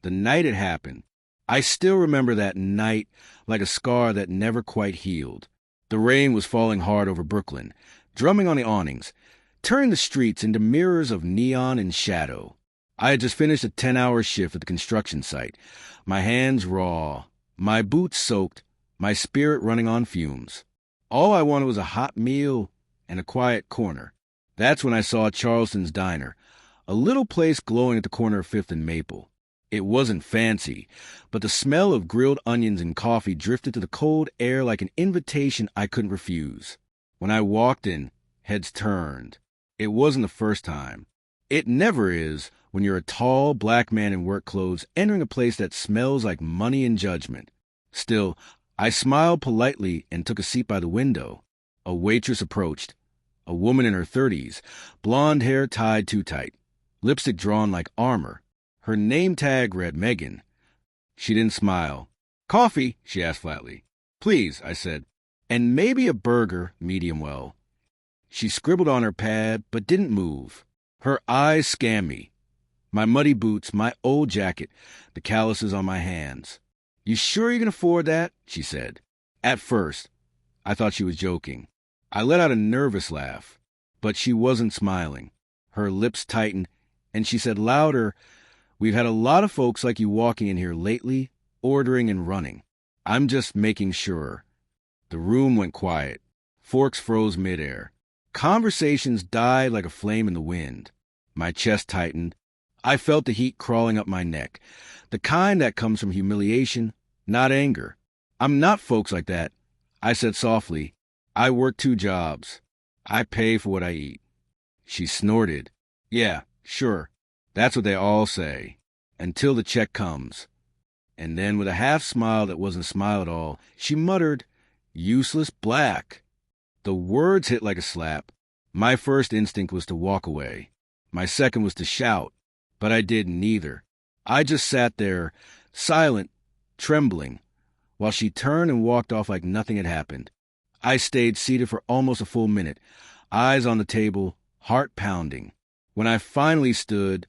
the night it happened. I still remember that night like a scar that never quite healed. The rain was falling hard over Brooklyn, drumming on the awnings, turning the streets into mirrors of neon and shadow. I had just finished a 10-hour shift at the construction site, my hands raw, my boots soaked, my spirit running on fumes. All I wanted was a hot meal and a quiet corner. That's when I saw Charleston's Diner, a little place glowing at the corner of 5th and Maple. It wasn't fancy, but the smell of grilled onions and coffee drifted to the cold air like an invitation I couldn't refuse. When I walked in, heads turned. It wasn't the first time. It never is when you're a tall black man in work clothes entering a place that smells like money and judgment. Still, I smiled politely and took a seat by the window. A waitress approached. A woman in her 30s, blonde hair tied too tight, lipstick drawn like armor. Her name tag read Megan. She didn't smile. "Coffee?" she asked flatly. "Please," I said. "And maybe a burger, medium well." She scribbled on her pad, but didn't move. Her eyes scanned me. My muddy boots, my old jacket, the calluses on my hands. "You sure you can afford that?" she said. At first, I thought she was joking. I let out a nervous laugh, but she wasn't smiling. Her lips tightened, and she said louder, "We've had a lot of folks like you walking in here lately, ordering and running. I'm just making sure." The room went quiet. Forks froze midair. Conversations died like a flame in the wind. My chest tightened. I felt the heat crawling up my neck, the kind that comes from humiliation, not anger. "I'm not folks like that," I said softly. "I work 2 jobs. I pay for what I eat." She snorted. "Yeah, sure. That's what they all say. Until the check comes." And then with a half smile that wasn't a smile at all, she muttered, "Useless black." The words hit like a slap. My first instinct was to walk away. My second was to shout, but I did neither. I just sat there, silent, trembling, while she turned and walked off like nothing had happened. I stayed seated for almost a full minute, eyes on the table, heart pounding. When I finally stood,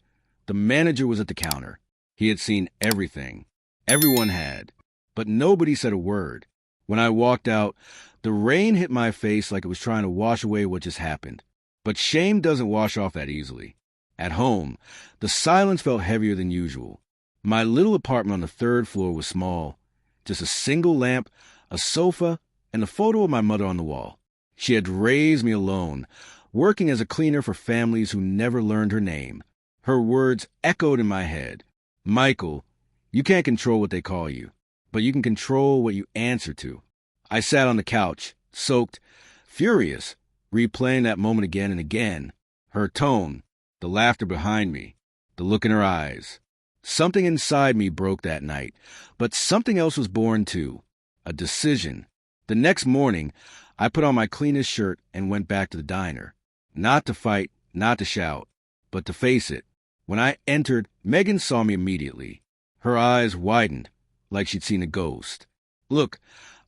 the manager was at the counter. He had seen everything. Everyone had. But nobody said a word. When I walked out, the rain hit my face like it was trying to wash away what just happened. But shame doesn't wash off that easily. At home, the silence felt heavier than usual. My little apartment on the 3rd floor was small. Just a single lamp, a sofa, and a photo of my mother on the wall. She had raised me alone, working as a cleaner for families who never learned her name. Her words echoed in my head. "Michael, you can't control what they call you, but you can control what you answer to." I sat on the couch, soaked, furious, replaying that moment again and again. Her tone, the laughter behind me, the look in her eyes. Something inside me broke that night, but something else was born too. A decision. The next morning, I put on my cleanest shirt and went back to the diner. Not to fight, not to shout, but to face it. When I entered, Megan saw me immediately. Her eyes widened, like she'd seen a ghost. "Look,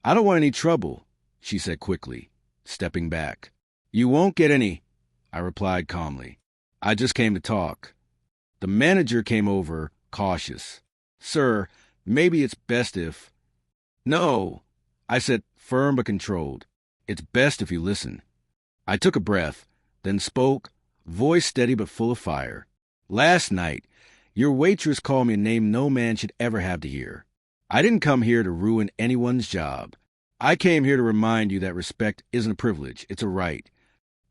I don't want any trouble," she said quickly, stepping back. "You won't get any," I replied calmly. "I just came to talk." The manager came over, cautious. "Sir, maybe it's best if—" "No," I said, firm but controlled. "It's best if you listen." I took a breath, then spoke, voice steady but full of fire. "Last night, your waitress called me a name no man should ever have to hear. I didn't come here to ruin anyone's job. I came here to remind you that respect isn't a privilege, it's a right."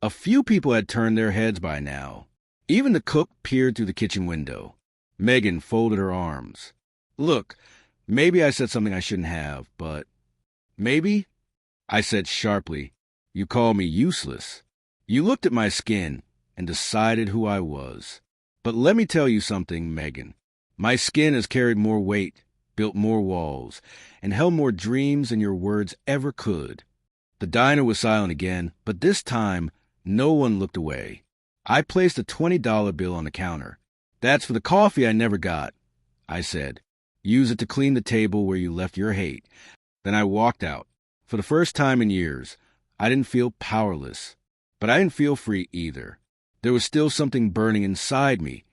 A few people had turned their heads by now. Even the cook peered through the kitchen window. Megan folded her arms. "Look, maybe I said something I shouldn't have, but—" "Maybe?" I said sharply. "You called me useless. You looked at my skin and decided who I was. But let me tell you something, Megan. My skin has carried more weight, built more walls, and held more dreams than your words ever could." The diner was silent again, but this time, no one looked away. I placed a $20 bill on the counter. "That's for the coffee I never got," I said. "Use it to clean the table where you left your hate." Then I walked out. For the first time in years, I didn't feel powerless. But I didn't feel free either. There was still something burning inside me,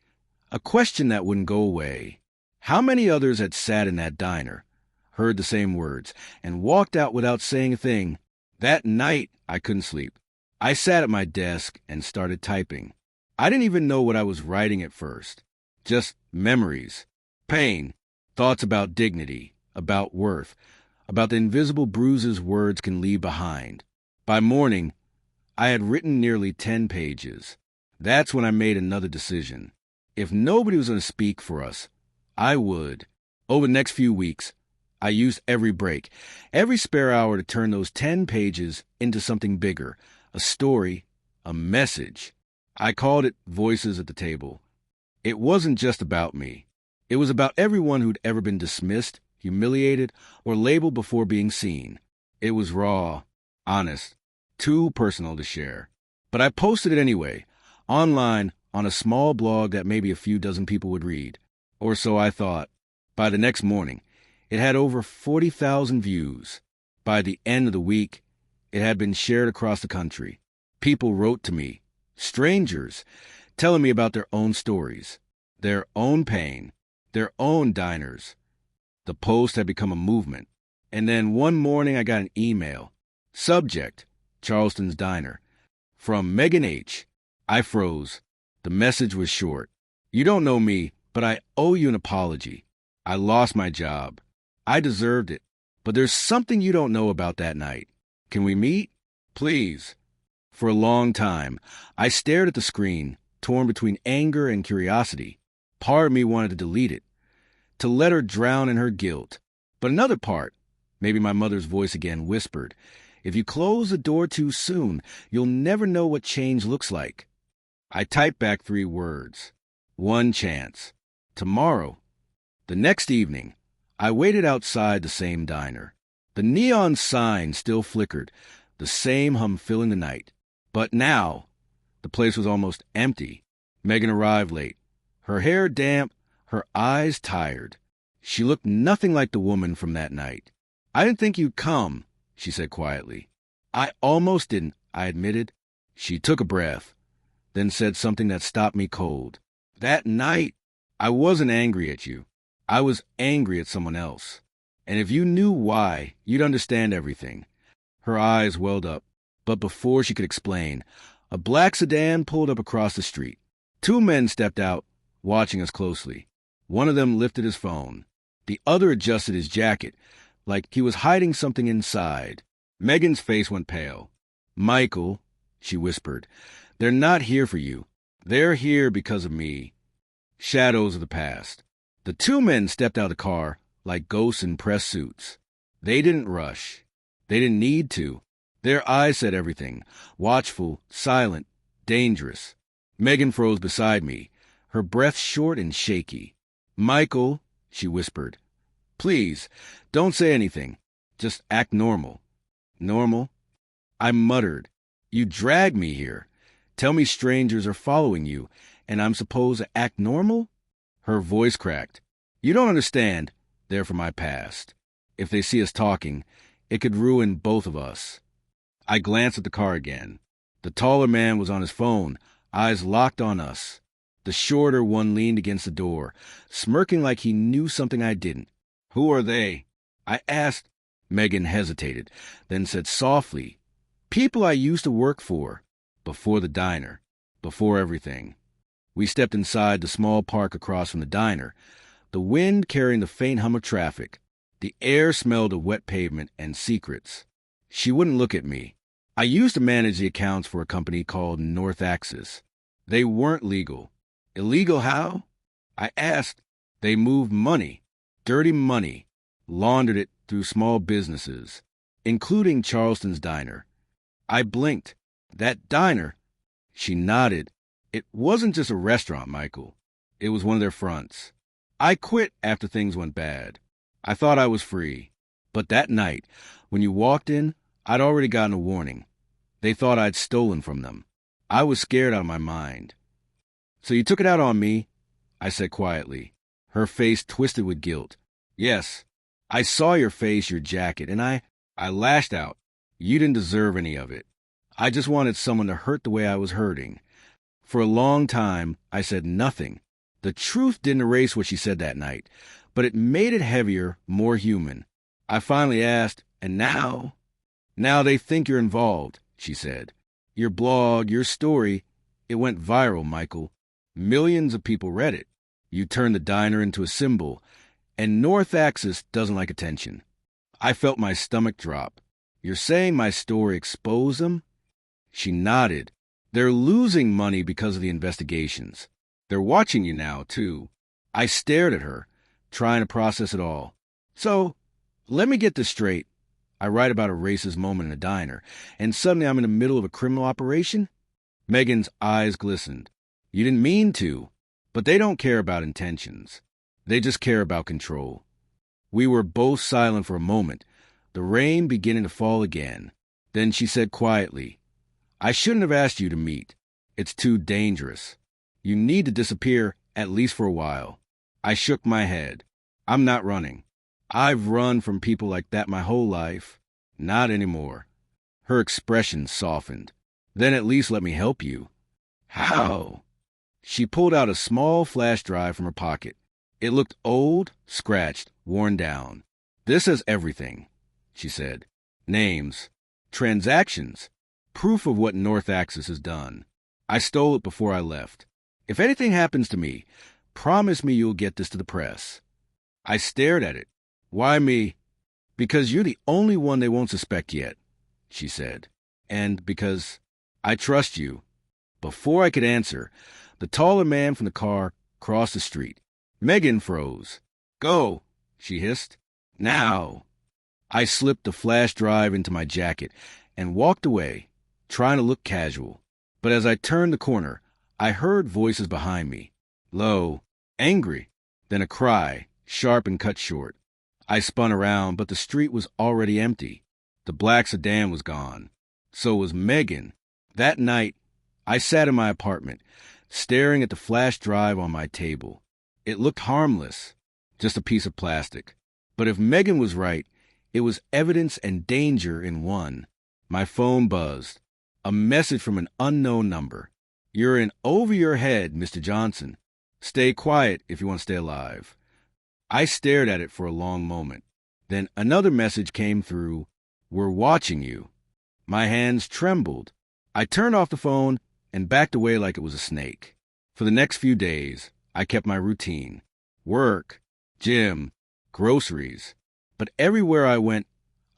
a question that wouldn't go away. How many others had sat in that diner, heard the same words, and walked out without saying a thing? That night, I couldn't sleep. I sat at my desk and started typing. I didn't even know what I was writing at first. Just memories, pain, thoughts about dignity, about worth, about the invisible bruises words can leave behind. By morning, I had written nearly 10 pages. That's when I made another decision. If nobody was going to speak for us, I would. Over the next few weeks, I used every break, every spare hour to turn those 10 pages into something bigger, a story, a message. I called it Voices at the Table. It wasn't just about me. It was about everyone who'd ever been dismissed, humiliated, or labeled before being seen. It was raw, honest, too personal to share. But I posted it anyway, online on a small blog that maybe a few dozen people would read. Or so I thought. By the next morning, it had over 40,000 views. By the end of the week, it had been shared across the country. People wrote to me, strangers, telling me about their own stories, their own pain, their own diners. The post had become a movement. And then one morning I got an email. Subject, Charleston's Diner. From Megan H. I froze. The message was short. You don't know me, but I owe you an apology. I lost my job. I deserved it. But there's something you don't know about that night. Can we meet? Please. For a long time, I stared at the screen, torn between anger and curiosity. Part of me wanted to delete it, to let her drown in her guilt. But another part, maybe my mother's voice again, whispered, if you close the door too soon, you'll never know what change looks like. I typed back 3 words. One chance. Tomorrow. The next evening, I waited outside the same diner. The neon sign still flickered, the same hum filling the night. But now, the place was almost empty. Megan arrived late, her hair damp, her eyes tired. She looked nothing like the woman from that night. I didn't think you'd come, she said quietly. I almost didn't, I admitted. She took a breath, then said something that stopped me cold. That night, I wasn't angry at you. I was angry at someone else. And if you knew why, you'd understand everything. Her eyes welled up, but before she could explain, a black sedan pulled up across the street. 2 men stepped out, watching us closely. One of them lifted his phone. The other adjusted his jacket, like he was hiding something inside. Megan's face went pale. Michael, she whispered, they're not here for you. They're here because of me. Shadows of the past. The 2 men stepped out of the car like ghosts in press suits. They didn't rush. They didn't need to. Their eyes said everything. Watchful, silent, dangerous. Megan froze beside me, her breath short and shaky. Michael, she whispered, please, don't say anything. Just act normal. Normal? I muttered. You dragged me here. Tell me strangers are following you, and I'm supposed to act normal? Her voice cracked. You don't understand. They're from my past. If they see us talking, it could ruin both of us. I glanced at the car again. The taller man was on his phone, eyes locked on us. The shorter one leaned against the door, smirking like he knew something I didn't. Who are they? I asked. Megan hesitated, then said softly, people I used to work for. Before the diner. Before everything. We stepped inside the small park across from the diner, the wind carrying the faint hum of traffic. The air smelled of wet pavement and secrets. She wouldn't look at me. I used to manage the accounts for a company called North Axis. They weren't legal. Illegal how? I asked. They moved money, dirty money, laundered it through small businesses, including Charleston's Diner. I blinked. That diner? She nodded. It wasn't just a restaurant, Michael. It was one of their fronts. I quit after things went bad. I thought I was free. But that night, when you walked in, I'd already gotten a warning. They thought I'd stolen from them. I was scared out of my mind. So you took it out on me? I said quietly. Her face twisted with guilt. Yes. I saw your face, your jacket, and I lashed out. You didn't deserve any of it. I just wanted someone to hurt the way I was hurting. For a long time, I said nothing. The truth didn't erase what she said that night, but it made it heavier, more human. I finally asked, "And now?" "Now they think you're involved," she said. "Your blog, your story, it went viral, Michael. Millions of people read it. You turned the diner into a symbol, and North Axis doesn't like attention." I felt my stomach drop. "You're saying my story exposed them?" She nodded. "They're losing money because of the investigations. They're watching you now, too." I stared at her, trying to process it all. "So, let me get this straight. I write about a racist moment in a diner, and suddenly I'm in the middle of a criminal operation?" Megan's eyes glistened. "You didn't mean to, but they don't care about intentions. They just care about control." We were both silent for a moment, the rain beginning to fall again. Then she said quietly, "I shouldn't have asked you to meet. It's too dangerous. You need to disappear, at least for a while." I shook my head. "I'm not running. I've run from people like that my whole life. Not anymore." Her expression softened. "Then at least let me help you." "How?" She pulled out a small flash drive from her pocket. It looked old, scratched, worn down. "This has everything," she said. "Names, transactions, proof of what North Axis has done. I stole it before I left. If anything happens to me, promise me you'll get this to the press." I stared at it. "Why me?" "Because you're the only one they won't suspect yet," she said. "And because I trust you." Before I could answer, the taller man from the car crossed the street. Megan froze. "Go," she hissed. "Now." I slipped the flash drive into my jacket and walked away, trying to look casual. But as I turned the corner, I heard voices behind me. Low, angry, then a cry, sharp and cut short. I spun around, but the street was already empty. The black sedan was gone. So was Megan. That night, I sat in my apartment, staring at the flash drive on my table. It looked harmless, just a piece of plastic. But if Megan was right, it was evidence and danger in one. My phone buzzed. A message from an unknown number. "You're in over your head, Mr. Johnson. Stay quiet if you want to stay alive." I stared at it for a long moment. Then another message came through. "We're watching you." My hands trembled. I turned off the phone and backed away like it was a snake. For the next few days, I kept my routine. Work, gym, groceries. But everywhere I went,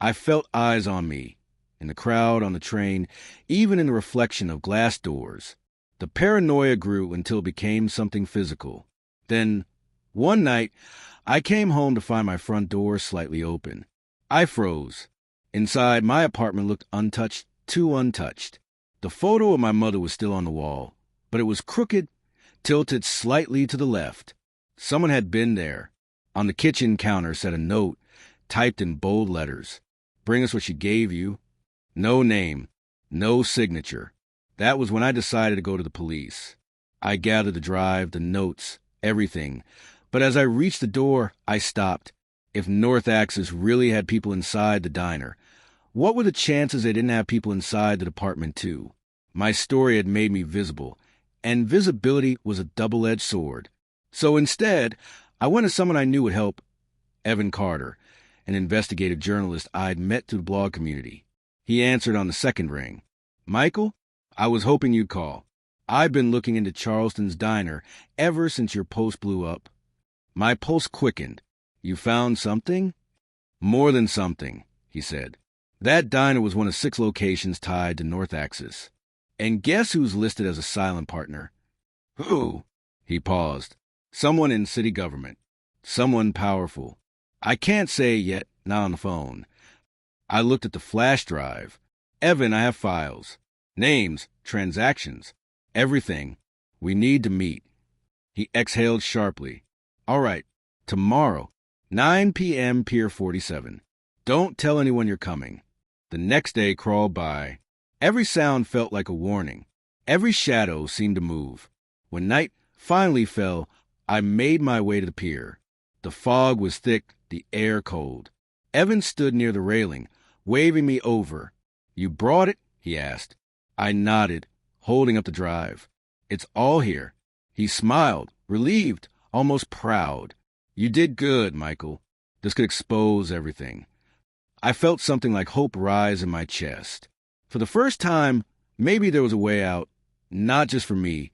I felt eyes on me. In the crowd, on the train, even in the reflection of glass doors. The paranoia grew until it became something physical. Then, one night, I came home to find my front door slightly open. I froze. Inside, my apartment looked untouched, too untouched. The photo of my mother was still on the wall, but it was crooked, tilted slightly to the left. Someone had been there. On the kitchen counter sat a note, typed in bold letters. "Bring us what she gave you." No name, no signature. That was when I decided to go to the police. I gathered the drive, the notes, everything. But as I reached the door, I stopped. If North Axis really had people inside the diner, what were the chances they didn't have people inside the department too? My story had made me visible, and visibility was a double-edged sword. So instead, I went to someone I knew would help, Evan Carter, an investigative journalist I'd met through the blog community. He answered on the second ring. "Michael, I was hoping you'd call. I've been looking into Charleston's diner ever since your post blew up." My pulse quickened. "You found something?" "More than something," he said. "That diner was one of 6 locations tied to North Axis. And guess who's listed as a silent partner?" "Who?" He paused. "Someone in city government. Someone powerful. I can't say yet, not on the phone." I looked at the flash drive. "Evan, I have files. Names, transactions, everything. We need to meet." He exhaled sharply. "All right, tomorrow, 9 p.m. Pier 47. Don't tell anyone you're coming." The next day crawled by. Every sound felt like a warning. Every shadow seemed to move. When night finally fell, I made my way to the pier. The fog was thick, the air cold. Evan stood near the railing, waving me over. "You brought it?" he asked. I nodded, holding up the drive. "It's all here." He smiled, relieved, almost proud. You did good, Michael. This could expose everything. I felt something like hope rise in my chest. For the first time, maybe there was a way out, not just for me,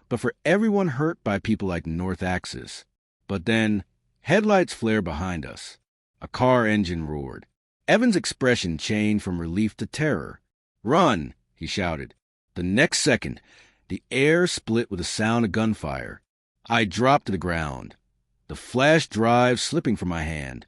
but for everyone hurt by people like North Axis. But then, headlights flared behind us. A car engine roared. Evan's expression changed from relief to terror. "Run!" he shouted. The next second, the air split with the sound of gunfire. I dropped to the ground, the flash drive slipping from my hand,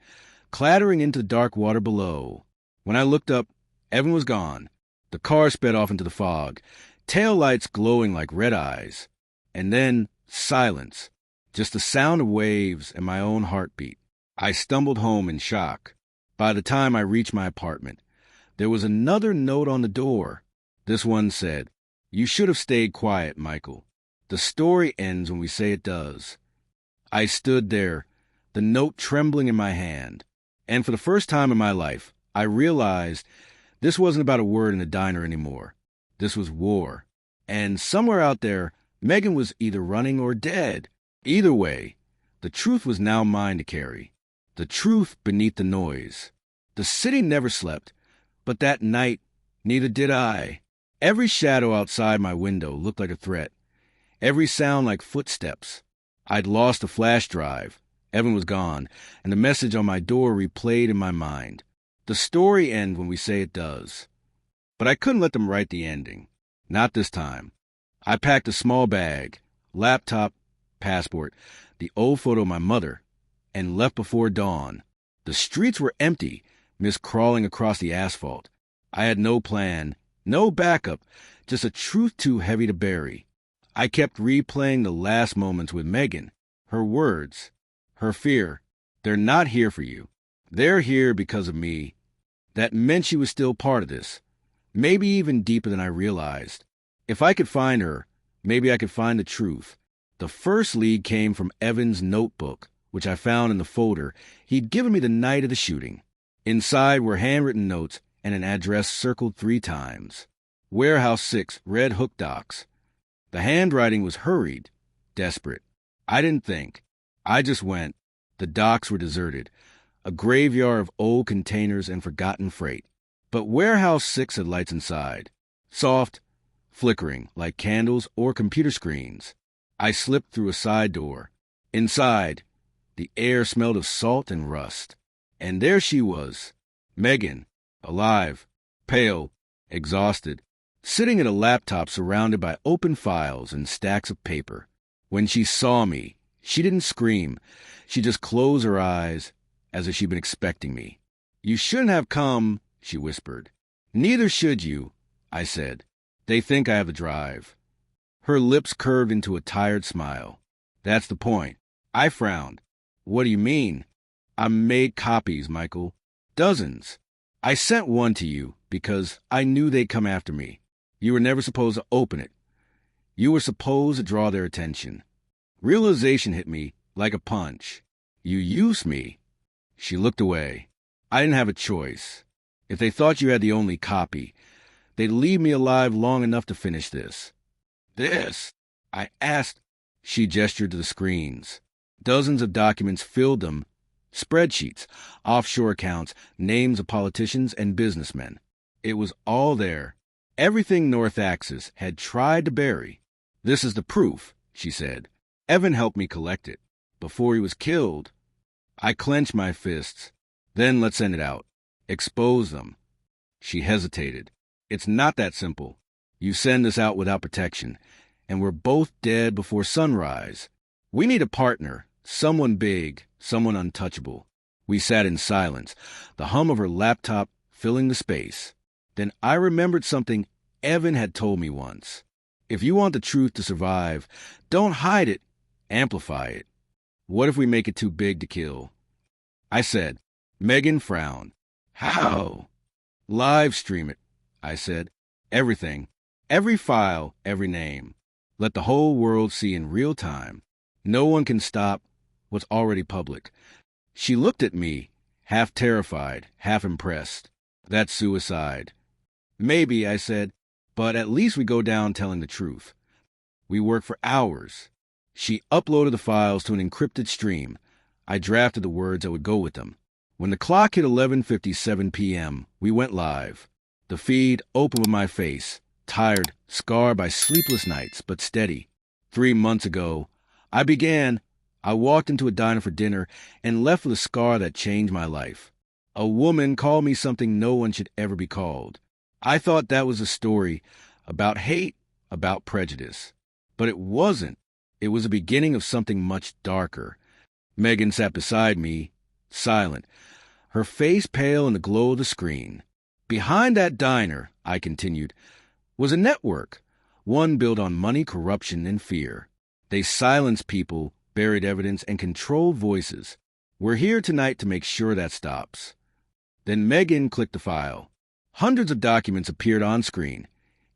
clattering into the dark water below. When I looked up, Evan was gone. The car sped off into the fog, tail lights glowing like red eyes. And then silence, just the sound of waves and my own heartbeat. I stumbled home in shock. By the time I reached my apartment, there was another note on the door. This one said, "You should have stayed quiet, Michael. The story ends when we say it does." I stood there, the note trembling in my hand, and for the first time in my life, I realized this wasn't about a word in a diner anymore. This was war. And somewhere out there, Megan was either running or dead. Either way, the truth was now mine to carry. The truth beneath the noise. The city never slept, but that night, neither did I. Every shadow outside my window looked like a threat. Every sound like footsteps. I'd lost the flash drive. Evan was gone, and the message on my door replayed in my mind. The story ends when we say it does. But I couldn't let them write the ending. Not this time. I packed a small bag, laptop, passport, the old photo of my mother, and left before dawn. The streets were empty, mist crawling across the asphalt. I had no plan, no backup, just a truth too heavy to bury. I kept replaying the last moments with Megan, her words, her fear. They're not here for you. They're here because of me. That meant she was still part of this, maybe even deeper than I realized. If I could find her, maybe I could find the truth. The first lead came from Evan's notebook, which I found in the folder he'd given me the night of the shooting. Inside were handwritten notes and an address circled 3 times. Warehouse 6, Red Hook Docks. The handwriting was hurried, desperate. I didn't think. I just went. The docks were deserted, a graveyard of old containers and forgotten freight. But Warehouse 6 had lights inside, soft, flickering like candles or computer screens. I slipped through a side door. Inside, the air smelled of salt and rust. And there she was, Megan, alive, pale, exhausted, sitting at a laptop surrounded by open files and stacks of paper. When she saw me, she didn't scream. She just closed her eyes as if she'd been expecting me. "You shouldn't have come," she whispered. "Neither should you," I said. "They think I have the drive." Her lips curved into a tired smile. "That's the point." I frowned. "What do you mean?" "I made copies, Michael. Dozens. I sent one to you because I knew they'd come after me. You were never supposed to open it. You were supposed to draw their attention." Realization hit me like a punch. "You used me." She looked away. "I didn't have a choice. If they thought you had the only copy, they'd leave me alive long enough to finish this." "This?" I asked. She gestured to the screens. Dozens of documents filled them. Spreadsheets, offshore accounts, names of politicians and businessmen. It was all there. Everything North Axis had tried to bury. "This is the proof," she said. "Evan helped me collect it. Before he was killed." I clenched my fists. "Then let's send it out. Expose them." She hesitated. "It's not that simple. You send this out without protection, and we're both dead before sunrise. We need a partner, someone big, someone untouchable." We sat in silence, the hum of her laptop filling the space. Then I remembered something Evan had told me once. If you want the truth to survive, don't hide it, amplify it. What if we make it too big to kill? I said. Megan frowned. "How?" "Live stream it," I said. "Everything. Every file, every name. Let the whole world see in real time. No one can stop what's already public." She looked at me, half terrified, half impressed. "That's suicide." "Maybe," I said, "but at least we go down telling the truth." We worked for hours. She uploaded the files to an encrypted stream. I drafted the words that would go with them. When the clock hit 11:57 p.m., we went live. The feed open with my face, tired, scarred by sleepless nights, but steady. 3 months ago, I walked into a diner for dinner and left with a scar that changed my life. A woman called me something no one should ever be called. I thought that was a story about hate, about prejudice. But it wasn't. It was the beginning of something much darker. Megan sat beside me, silent, her face pale in the glow of the screen. Behind that diner, I continued, was a network, one built on money, corruption, and fear. They silenced people, buried evidence, and controlled voices. We're here tonight to make sure that stops. Then Megan clicked the file. Hundreds of documents appeared on screen.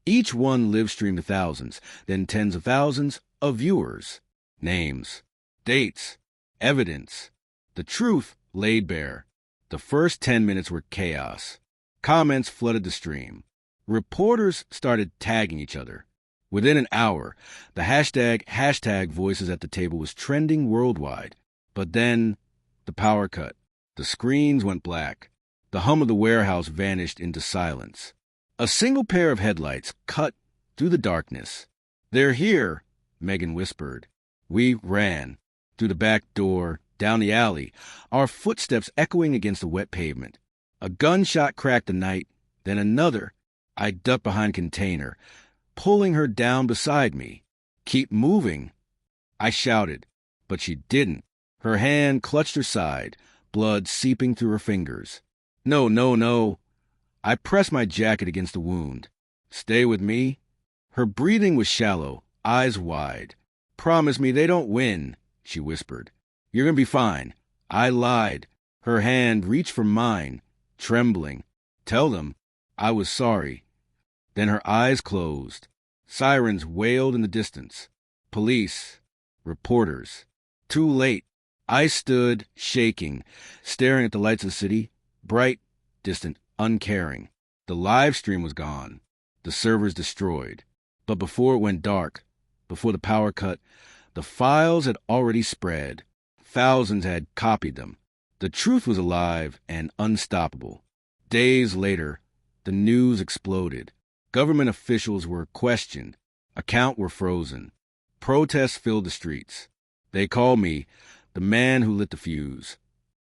Each one live-streamed to thousands, then tens of thousands of viewers. Names, dates, evidence. The truth laid bare. The first 10 minutes were chaos. Comments flooded the stream. Reporters started tagging each other. Within an hour, the hashtag voices at the table was trending worldwide. But then, the power cut. The screens went black. The hum of the warehouse vanished into silence. A single pair of headlights cut through the darkness. "They're here," Megan whispered. We ran. Through the back door, down the alley, our footsteps echoing against the wet pavement. A gunshot cracked the night, then another. I ducked behind a container, pulling her down beside me. "Keep moving," I shouted, but she didn't. Her hand clutched her side, blood seeping through her fingers. "No, no, no." I pressed my jacket against the wound. "Stay with me." Her breathing was shallow, eyes wide. "Promise me they don't win," she whispered. "You're going to be fine." I lied. Her hand reached for mine, trembling. "Tell them I was sorry." Then her eyes closed. Sirens wailed in the distance. Police. Reporters. Too late. I stood, shaking, staring at the lights of the city, bright, distant, uncaring. The live stream was gone. The servers destroyed. But before it went dark, before the power cut, the files had already spread. Thousands had copied them. The truth was alive and unstoppable. Days later, the news exploded. Government officials were questioned. Accounts were frozen. Protests filled the streets. They called me the man who lit the fuse.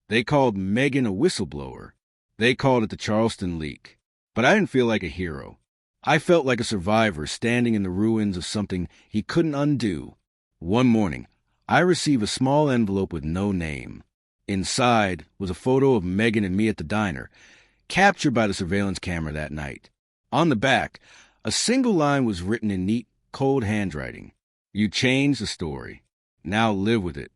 They called Megan a whistleblower. They called it the Charleston leak. But I didn't feel like a hero. I felt like a survivor standing in the ruins of something he couldn't undo. One morning, I received a small envelope with no name. Inside was a photo of Megan and me at the diner, captured by the surveillance camera that night. On the back, a single line was written in neat, cold handwriting. "You changed the story. Now live with it."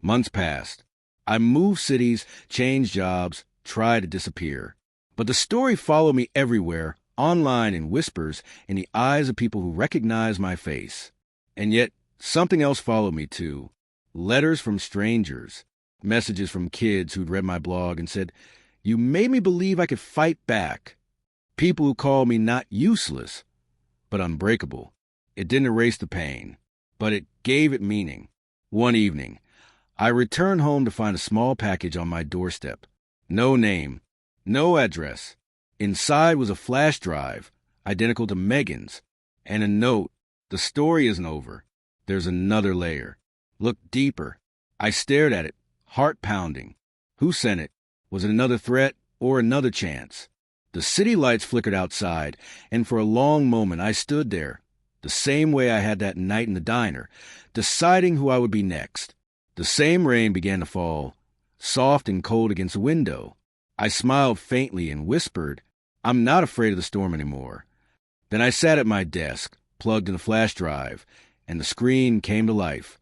Months passed. I moved cities, changed jobs, tried to disappear. But the story followed me everywhere, online in whispers, in the eyes of people who recognized my face. And yet, something else followed me too. Letters from strangers. Messages from kids who'd read my blog and said, "You made me believe I could fight back." People who called me not useless, but unbreakable. It didn't erase the pain, but it gave it meaning. One evening, I returned home to find a small package on my doorstep. No name, no address. Inside was a flash drive, identical to Megan's, and a note. "The story isn't over. There's another layer. Look deeper." I stared at it, heart pounding. Who sent it? Was it another threat or another chance? The city lights flickered outside, and for a long moment I stood there, the same way I had that night in the diner, deciding who I would be next. The same rain began to fall, soft and cold against the window. I smiled faintly and whispered, "I'm not afraid of the storm anymore." Then I sat at my desk, plugged in the flash drive, and the screen came to life.